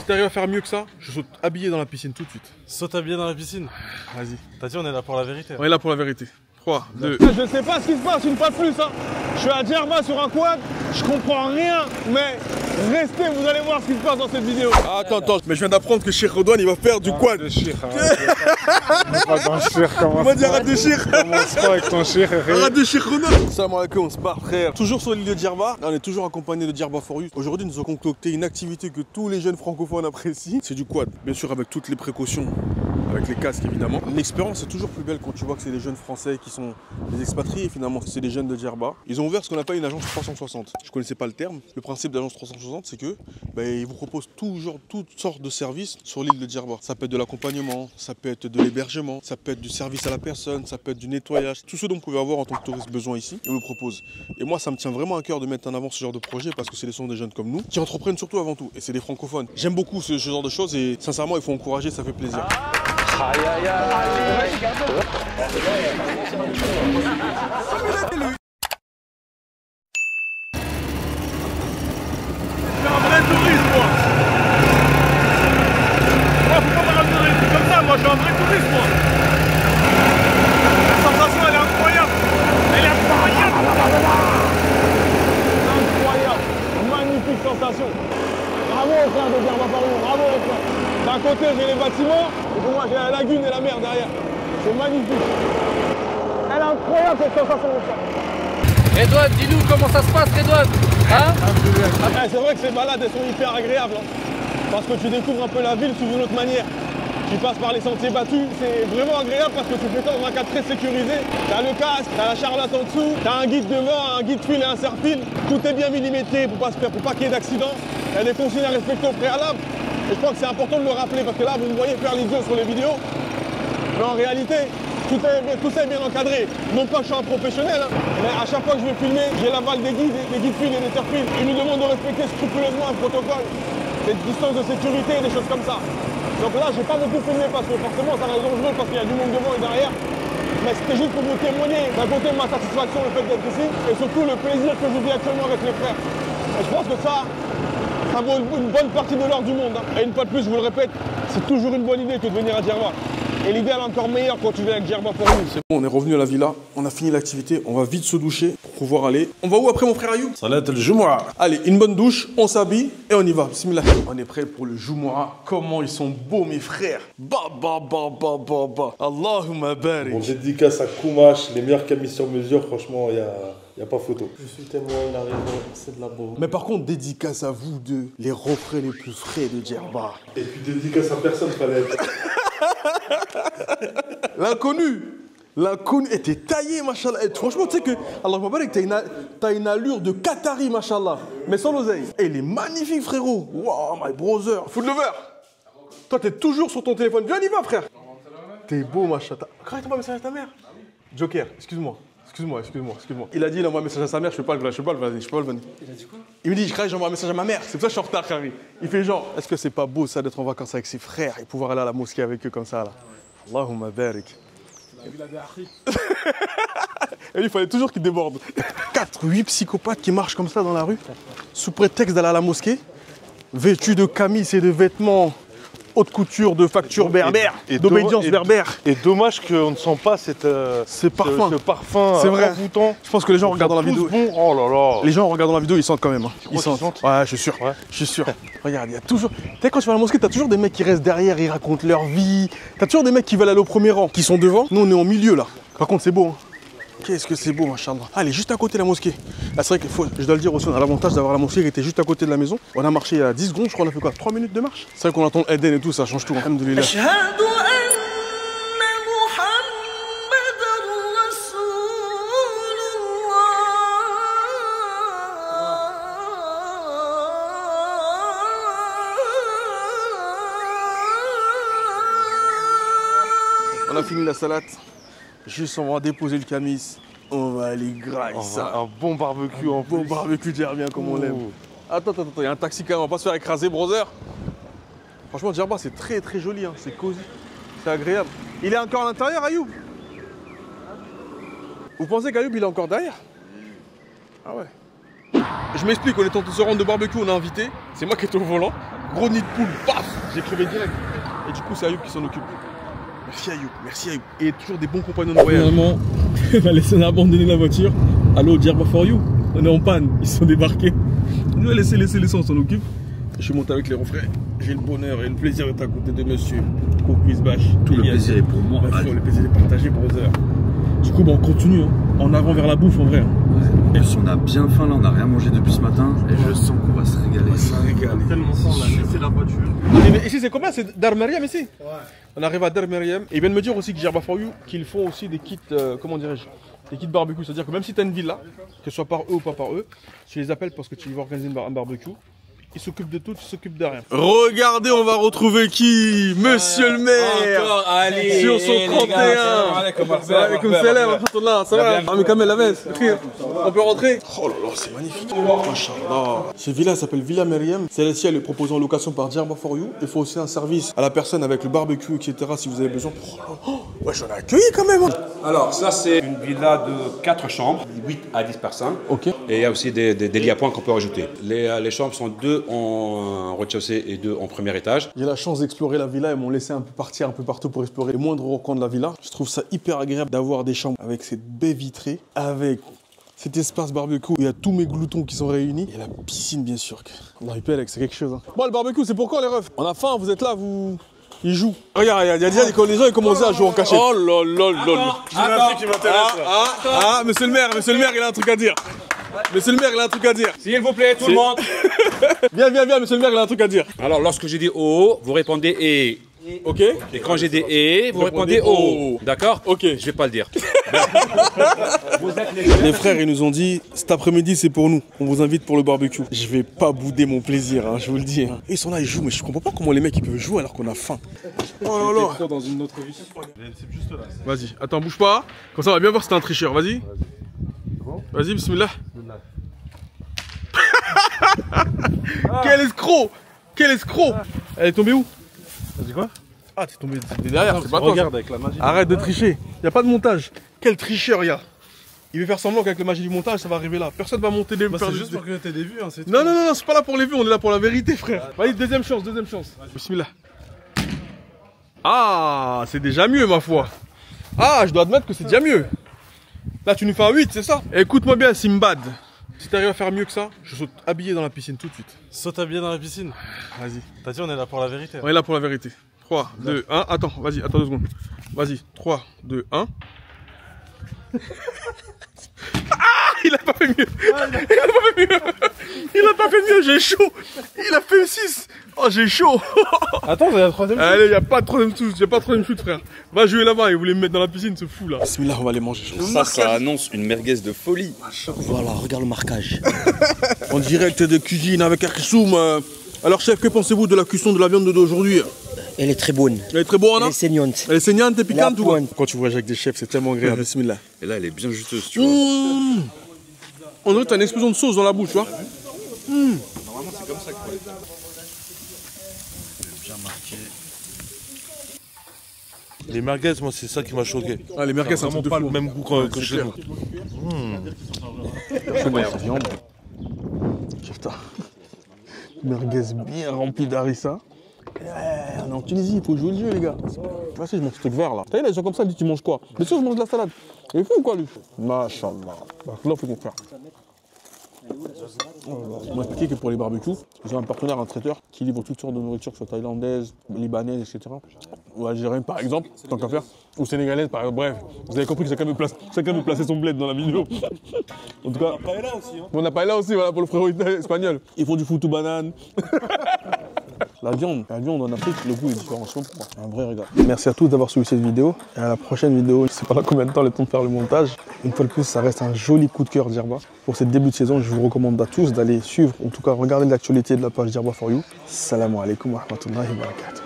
t'arrives à faire mieux que ça, je saute habillé dans la piscine tout de suite. Saute habillé dans la piscine. Vas-y. T'as dit on est là pour la vérité. On est là pour la vérité. 3, 2. Je sais pas ce qui se passe une fois de plus. Hein. Je suis à Djerba sur un quad, je comprends rien, mais restez, vous allez voir ce qui se passe dans cette vidéo. Attends, mais je viens d'apprendre que Cheikh Redouane il va faire du quad. Pas dans le chir, Il m'a dit arrête de Cheikh. commence pas avec ton chir. Arrête de Cheikh Redouane. Salam alaikum, on se barre frère. Toujours sur l'île de Djerba, on est toujours accompagné de Djerba For You. Aujourd'hui nous avons concocté une activité que tous les jeunes francophones apprécient. C'est du quad, bien sûr avec toutes les précautions, avec les casques évidemment. L'expérience est toujours plus belle quand tu vois que c'est des jeunes français qui sont des expatriés et finalement c'est des jeunes de Djerba. Ils ont ouvert ce qu'on appelle une agence 360. Je connaissais pas le terme. Le principe d'agence 360 c'est que ils vous proposent toutes sortes de services sur l'île de Djerba. Ça peut être de l'accompagnement, ça peut être de l'hébergement, ça peut être du service à la personne, ça peut être du nettoyage. Tout ce dont vous pouvez avoir en tant que touriste besoin ici, ils vous le proposent. Et moi ça me tient vraiment à cœur de mettre en avant ce genre de projet parce que ce sont des jeunes comme nous qui entreprennent surtout avant tout. Et c'est des francophones. J'aime beaucoup ce genre de choses et sincèrement il faut encourager, ça fait plaisir. Aïe aïe aïe. Je suis un vrai touriste, moi. Moi, faut pas me ramener comme ça, moi, je suis un vrai touriste, moi. La sensation, elle est incroyable. Elle est incroyable. Incroyable. Magnifique sensation. Bravo aux frères de Djerba For You, bravo aux frères. D'un côté, j'ai les bâtiments, et pour moi, j'ai la lagune et la mer derrière. C'est magnifique. Elle est incroyable, cette sensation, mon frère. Redouane, dis-nous comment ça se passe, Redouane, hein? C'est vrai que ces balades, elles sont hyper agréables, hein, parce que tu découvres un peu la ville sous une autre manière. Tu passes par les sentiers battus, c'est vraiment agréable parce que tu fais ça dans un cadre très sécurisé. T'as le casque, t'as la charlotte en dessous, t'as un guide devant, un guide fil et un serre-fil. Tout est bien millimétré pour pas qu'il y ait d'accident. Il y a des consignes à respecter au préalable. Et je crois que c'est important de le rappeler parce que là, vous me voyez faire l'idiot sur les vidéos. Mais en réalité, tout ça est bien encadré. Non pas que je suis un professionnel, hein, mais à chaque fois que je vais filmer, j'ai l'aval des guides fil et des serre-fil. Ils nous demandent de respecter scrupuleusement un protocole, des distances de sécurité et des choses comme ça. Donc là, j'ai pas beaucoup filmé parce que forcément, ça reste dangereux parce qu'il y a du monde devant et derrière. Mais c'était juste pour vous témoigner d'un côté ma satisfaction, le fait d'être ici, et surtout le plaisir que je vis actuellement avec les frères. Et je pense que ça vaut une bonne partie de l'or du monde. Hein. Et une fois de plus, je vous le répète, c'est toujours une bonne idée que de venir à Djerba. Et l'idée elle est encore meilleure quand tu viens avec Djerba For You. C'est bon, on est revenu à la villa, on a fini l'activité, on va vite se doucher pour pouvoir aller. On va où après mon frère Ayoub? Salat al-Jumu'ah. Allez, une bonne douche, on s'habille et on y va. Bismillah. On est prêt pour le Jumu'ah. Comment ils sont beaux mes frères. Allahumma barik. On dédicace à Koumash, les meilleurs camis sur mesure, franchement, il n'y a pas photo. Je suis témoin, il a raison, c'est de la bombe. Mais par contre, dédicace à vous deux, les refrains les plus frais de Djerba. Et puis dédicace à personne, fallait être. L'inconnu était taillé, machallah. Et franchement, tu sais que, Allah Mabarak, t'as une allure de Qatari, machallah. Mais sans l'oseille. Et il est magnifique, frérot. Wow, my brother. Foot lover. Toi, t'es toujours sur ton téléphone. Viens, on y va, frère. T'es beau, machallah. Quand t'as pas un message à ta mère? Joker, excuse-moi. Il a dit, il envoie un message à sa mère, je peux pas le venir. Il a dit quoi? Il me dit, je crois que j'envoie un message à ma mère, c'est pour ça que je suis en retard, Harry. Il fait genre, est-ce que c'est pas beau ça d'être en vacances avec ses frères et pouvoir aller à la mosquée avec eux comme ça là? Allahumma barik. Et il fallait toujours qu'il déborde. 4-8 psychopathes qui marchent comme ça dans la rue, sous prétexte d'aller à la mosquée, vêtus de camis et de vêtements haute couture, de facture berbère, d'obédience berbère. Et dommage qu'on ne sent pas ce parfum envoûtant. Je pense que les gens regardent dans la vidéo. Bon. Oh là là. Les gens regardant la vidéo, ils sentent quand même. Hein. Ils sentent. Ouais, je suis sûr. Regarde, il y a toujours. Tu sais, quand tu vas à la mosquée, t'as toujours des mecs qui restent derrière, ils racontent leur vie. T'as toujours des mecs qui veulent aller au premier rang, qui sont devant. Nous, on est au milieu là. Par contre, c'est beau. Hein. Qu'est-ce que c'est beau, machallah. Allez, juste à côté de la mosquée. Là, c'est vrai qu'il faut, je dois le dire aussi, on a l'avantage d'avoir la mosquée qui était juste à côté de la maison. On a marché il y a 10 secondes, je crois, on a fait quoi? 3 minutes de marche? C'est vrai qu'on entend Eden et tout, ça change tout. Alhamdoulilah. On a fini la salade. Juste, on va déposer le camis. On va aller grailler ça. Un bon barbecue en plus. Bon barbecue djerbien comme on l'aime. Attends, il y a un taxi quand même, on va pas se faire écraser, brother. Franchement, Djerba, c'est très très joli, hein. C'est cosy, c'est agréable. Il est encore à l'intérieur, Ayoub? Vous pensez qu'Ayoub, il est encore derrière? Ah ouais. Je m'explique, on est en train de se rendre de barbecue, on a invité. C'est moi qui étais au volant. Gros nid de poule, paf, j'ai crevé direct. Et du coup, c'est Ayoub qui s'en occupe. Merci Ayoub, merci Ayoub. Et toujours des bons compagnons de voyage. Finalement, on a laissé abandonner la voiture. Allô, Djerba for you. On est en panne, ils sont débarqués. Nous, laissez, on s'en occupe. Je suis monté avec les refrains. J'ai le bonheur et le plaisir d'être à côté de monsieur Koukouis Bach. Tout le plaisir est pour moi. Le plaisir est partagé, brother. Du coup, on continue, hein. En avant vers la bouffe, en vrai. Et on a bien faim là, on n'a rien mangé depuis ce matin et je sens qu'on va se régaler. On va se régaler. Tellement ça, on a laissé la voiture. Ici, c'est combien? C'est Dar Mariam ici? Ouais. On arrive à Dar Mariam. Et ils viennent me dire aussi que Djerba for you, qu'ils font aussi des kits, comment dirais-je, des kits barbecue. C'est-à-dire que même si tu as une villa, que ce soit par eux ou pas par eux, tu les appelles parce que tu veux organiser un barbecue. Ils s'occupent de tout, ils s'occupent de rien. Regardez, on va retrouver qui? Monsieur le maire. Encore, allez. Sur son 31. Comme salam, ça va? Ah mais Kamel, la veste. On peut rentrer? Oh là là, c'est magnifique. Machallah. Cette villa s'appelle Villa Meriem. Celle-ci, elle est proposée en location par Djerba for you. Il faut aussi un service à la personne avec le barbecue, etc. si vous avez besoin. Oh, ouais, j'en ai accueilli quand même. Alors, ça, c'est une villa de 4 chambres, 8 à 10 personnes. Ok. Et il y a aussi des lits à points qu'on peut rajouter. Les chambres sont 2 en rez-de-chaussée et 2 en premier étage. J'ai la chance d'explorer la villa. Ils m'ont laissé un peu partir un peu partout pour explorer les moindres recoins de la villa. Je trouve ça hyper agréable d'avoir des chambres avec cette baie vitrée, avec cet espace barbecue où il y a tous mes gloutons qui sont réunis. Et la piscine, bien sûr. Non, c'est quelque chose. Hein. Bon, le barbecue, c'est pour quand les refs? On a faim, vous êtes là, vous... Ils jouent. Regarde, il y a déjà les gens qui commencent à jouer en cachette. Oh là là là là. J'ai un truc qui m'intéresse. Monsieur le maire, il a un truc à dire. Monsieur le maire, il a un truc à dire. S'il vous plaît, tout le monde. Viens, monsieur le maire, il a un truc à dire. Alors, lorsque j'ai dit oh, vous répondez et. Ok. Et quand j'ai dit et, vous répondez oh. D'accord? Ok. Je vais pas le dire. Les frères, ils nous ont dit, cet après-midi, c'est pour nous. On vous invite pour le barbecue. Je vais pas bouder mon plaisir, hein, je vous le dis. Hein. Ils sont là, ils jouent, mais je comprends pas comment les mecs ils peuvent jouer alors qu'on a faim. Oh là là. Dans une autre vie. C'est juste là. Vas-y, attends, bouge pas. Comme ça, on va bien voir si t'es un tricheur. Vas-y. Vas-y, bismillah. Quel escroc! Quel escroc! Elle est tombée où? T'as dit quoi? Ah, t'es tombé derrière, c'est pas toi. Regarde avec la magie. Arrête de tricher. Y a pas de montage. Quel tricheur, y a. Il veut faire semblant qu'avec la magie du montage, ça va arriver là. Personne va monter des... c'est juste pour que t'aies des vues, hein, c'est tout. Non, c'est pas là pour les vues, on est là pour la vérité, frère. Vas-y, deuxième chance. Bismillah. Ah, c'est déjà mieux, ma foi. Ah, je dois admettre que c'est déjà mieux. Là, tu nous fais un 8, c'est ça? Écoute-moi bien, Simbad. Si t'arrives à faire mieux que ça, je saute habillé dans la piscine tout de suite. Saute habillé dans la piscine? Vas-y. T'as dit on est là pour la vérité. On est là pour la vérité. 3, 2, 1. Attends, vas-y, attends 2 secondes. Vas-y, 3, 2, 1. Ah, il a pas fait mieux. Il a pas fait mieux, j'ai chaud. Il a fait 6. Oh, j'ai chaud. Attends, il y a la troisième shoot. Allez, il n'y a pas de troisième shoot, frère. Va jouer là-bas, il voulait me mettre dans la piscine, ce fou là. Bismillah, on va les manger. Ça annonce une merguez de folie. Voilà, regarde le marquage. En direct de cuisine avec Aksoum. Alors, chef, que pensez-vous de la cuisson de la viande d'aujourd'hui? Elle est très bonne. Elle est très bonne, hein? Elle est saignante. Elle est saignante et piquante, ou quoi? Quand tu voyages avec des chefs, c'est tellement agréable. Bismillah. Et là, elle est bien juteuse, tu vois. On dirait que t'as une explosion de sauce dans la bouche, tu vois. Normalement, c'est comme ça qu'il faut. Bien marqué. Les merguez, moi, c'est ça qui m'a choqué. Ah, les merguez, c'est vraiment pas le même goût que chez nous. C'est bon, cette viande. Putain. Merguez bien rempli d'harissa. On est en Tunisie, il faut jouer le jeu, les gars. Tu vois, si je mange ce truc vert là. T'as vu, là, ils sont comme ça, ils disent tu manges quoi? Bien sûr, je mange de la salade. Il est fou ou quoi, lui? Machallah. Bah, là, faut qu'on fasse. Ils m'ont expliqué que pour les barbecues, ils ont un partenaire, un traiteur, qui livre toutes sortes de nourriture, que ce soit thaïlandaise, libanaise, etc. Ou algérienne, par exemple, tant qu'à faire. Ou sénégalaise, par exemple. Bref, vous avez compris que chacun veut placer son bled dans la vidéo. En tout cas, on a paella aussi. Hein. On a paella aussi, voilà, pour le frérot espagnol. Ils font du foutou banane. La viande en Afrique, le goût est différent. C'est un vrai régal. Merci à tous d'avoir suivi cette vidéo. Et à la prochaine vidéo, je sais pas là combien de temps le temps de faire le montage. Une fois de plus, ça reste un joli coup de cœur Djerba. Pour cette début de saison, je vous recommande à tous d'aller suivre, en tout cas regarder l'actualité de la page Djerba for you. Salam alaikum wa rahmatullahi wa barakatuh.